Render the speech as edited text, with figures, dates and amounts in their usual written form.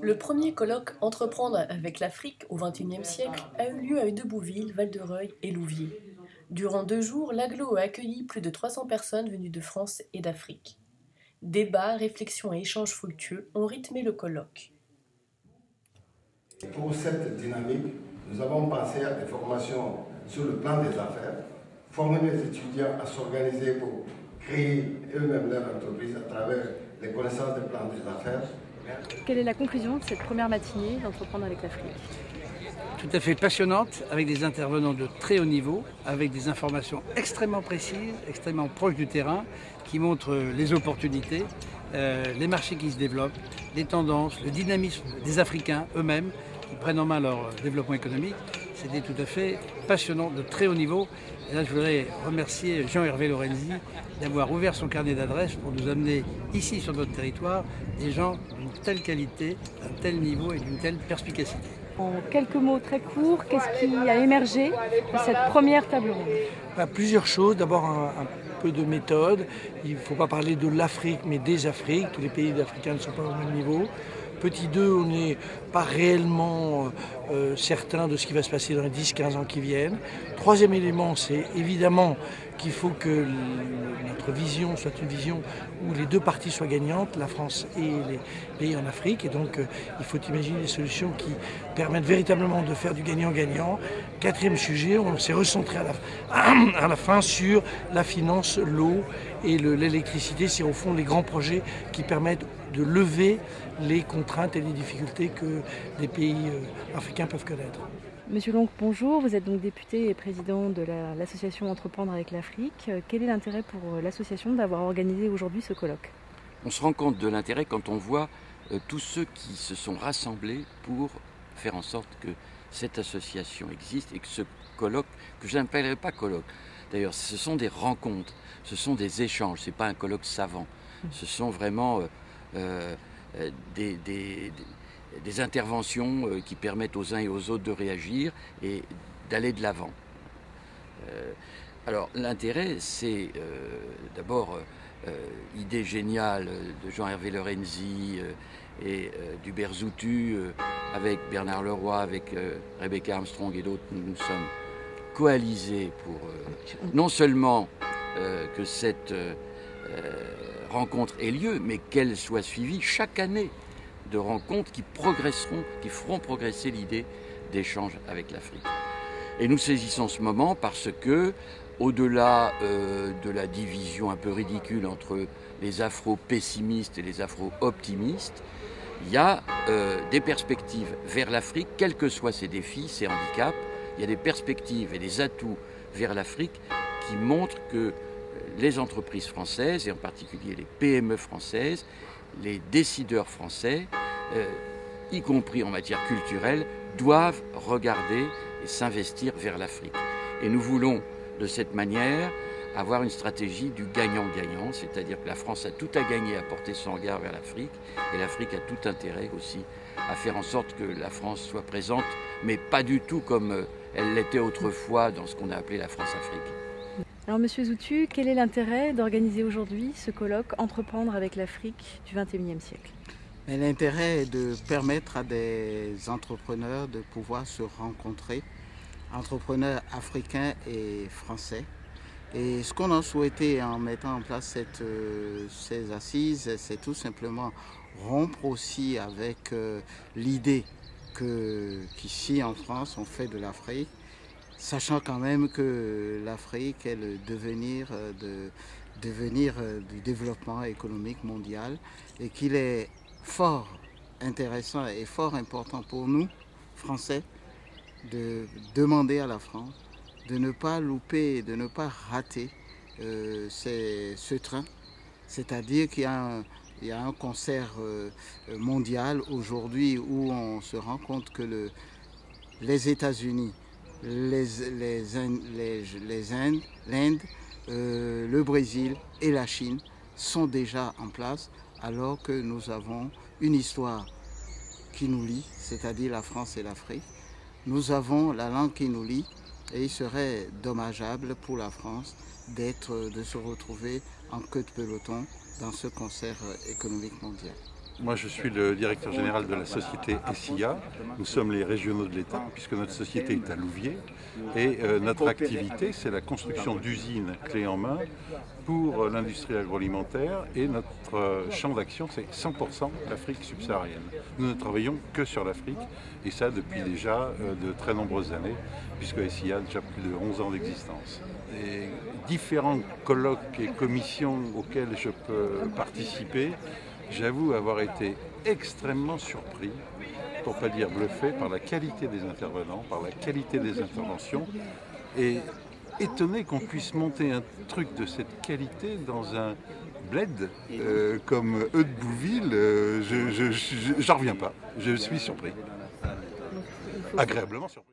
Le premier colloque Entreprendre avec l'Afrique au XXIe siècle a eu lieu à Debouville, Val-de-Reuil et Louviers. Durant 2 jours, l'agglo a accueilli plus de 300 personnes venues de France et d'Afrique. Débats, réflexions et échanges fructueux ont rythmé le colloque. Pour cette dynamique, nous avons pensé à des formations sur le plan des affaires, former les étudiants à s'organiser pour créer eux-mêmes leur entreprise à travers les connaissances des plans des affaires. Quelle est la conclusion de cette première matinée d'Entreprendre avec l'Afrique? Tout à fait passionnante, avec des intervenants de très haut niveau, avec des informations extrêmement précises, extrêmement proches du terrain, qui montrent les opportunités, les marchés qui se développent, les tendances, le dynamisme des Africains eux-mêmes, qui prennent en main leur développement économique. C'était tout à fait passionnant, de très haut niveau. Et là, je voudrais remercier Jean-Hervé Lorenzi d'avoir ouvert son carnet d'adresses pour nous amener ici sur notre territoire des gens d'une telle qualité, d'un tel niveau et d'une telle perspicacité. En quelques mots très courts, qu'est-ce qui a émergé de cette première table ronde? Plusieurs choses. D'abord un peu de méthode. Il ne faut pas parler de l'Afrique mais des Afriques. Tous les pays africains ne sont pas au même niveau. Petit 2, on n'est pas réellement certain de ce qui va se passer dans les 10-15 ans qui viennent. Troisième élément, c'est évidemment qu'il faut que notre vision soit une vision où les deux parties soient gagnantes, la France et les pays en Afrique. Et donc, il faut imaginer des solutions qui permettent véritablement de faire du gagnant-gagnant. Quatrième sujet, on s'est recentré à la fin sur la finance, l'eau et l'électricité. C'est au fond les grands projets qui permettent de lever les contraintes et les difficultés que les pays africains peuvent connaître. Monsieur Lonck, bonjour. Vous êtes donc député et président de l'association Entreprendre avec l'Afrique. Quel est l'intérêt pour l'association d'avoir organisé aujourd'hui ce colloque? On se rend compte de l'intérêt quand on voit tous ceux qui se sont rassemblés pour faire en sorte que cette association existe et que ce colloque, que je n'appellerai pas colloque, d'ailleurs ce sont des rencontres, ce sont des échanges, ce n'est pas un colloque savant, ce sont vraiment des interventions qui permettent aux uns et aux autres de réagir et d'aller de l'avant. Alors l'intérêt, c'est d'abord idée géniale de Jean-Hervé Lorenzi et d'Hubert Zoutu, avec Bernard Leroy, avec Rebecca Armstrong et d'autres. Nous sommes coalisés pour non seulement que cette rencontre ait lieu, mais qu'elle soit suivie chaque année de rencontres qui progresseront, qui feront progresser l'idée d'échange avec l'Afrique. Et nous saisissons ce moment parce que, au-delà de la division un peu ridicule entre les afro-pessimistes et les afro-optimistes, il y a des perspectives vers l'Afrique, quels que soient ses défis, ses handicaps. Il y a des perspectives et des atouts vers l'Afrique qui montrent que les entreprises françaises, et en particulier les PME françaises, les décideurs français, y compris en matière culturelle, doivent regarder et s'investir vers l'Afrique. Et nous voulons, de cette manière, avoir une stratégie du gagnant-gagnant, c'est-à-dire que la France a tout à gagner à porter son regard vers l'Afrique, et l'Afrique a tout intérêt aussi à faire en sorte que la France soit présente, mais pas du tout comme elle l'était autrefois dans ce qu'on a appelé la France-Afrique. Alors Monsieur Zoutu, quel est l'intérêt d'organiser aujourd'hui ce colloque Entreprendre avec l'Afrique du XXIe siècle? L'intérêt est de permettre à des entrepreneurs de pouvoir se rencontrer, entrepreneurs africains et français. Et ce qu'on a souhaité en mettant en place ces assises, c'est tout simplement rompre aussi avec l'idée qu'ici en France on fait de l'Afrique, sachant quand même que l'Afrique est le devenir du développement économique mondial et qu'il est fort intéressant et fort important pour nous, Français, de demander à la France de ne pas louper, de ne pas rater ce train. C'est-à-dire qu'il y a un concert mondial aujourd'hui où on se rend compte que les États-Unis, l'Inde, le Brésil et la Chine sont déjà en place, alors que nous avons une histoire qui nous lie, c'est-à-dire la France et l'Afrique. Nous avons la langue qui nous lie et il serait dommageable pour la France de se retrouver en queue de peloton dans ce concert économique mondial. Moi, je suis le directeur général de la société SIA. Nous sommes les régionaux de l'État, puisque notre société est à Louviers. Et notre activité, c'est la construction d'usines clés en main pour l'industrie agroalimentaire. Et notre champ d'action, c'est 100% l'Afrique subsaharienne. Nous ne travaillons que sur l'Afrique, et ça depuis déjà de très nombreuses années, puisque SIA a déjà plus de 11 ans d'existence. Les différents colloques et commissions auxquels je peux participer, j'avoue avoir été extrêmement surpris, pour ne pas dire bluffé, par la qualité des intervenants, par la qualité des interventions, et étonné qu'on puisse monter un truc de cette qualité dans un bled comme Heudebouville. J'en reviens pas, je suis surpris, agréablement surpris.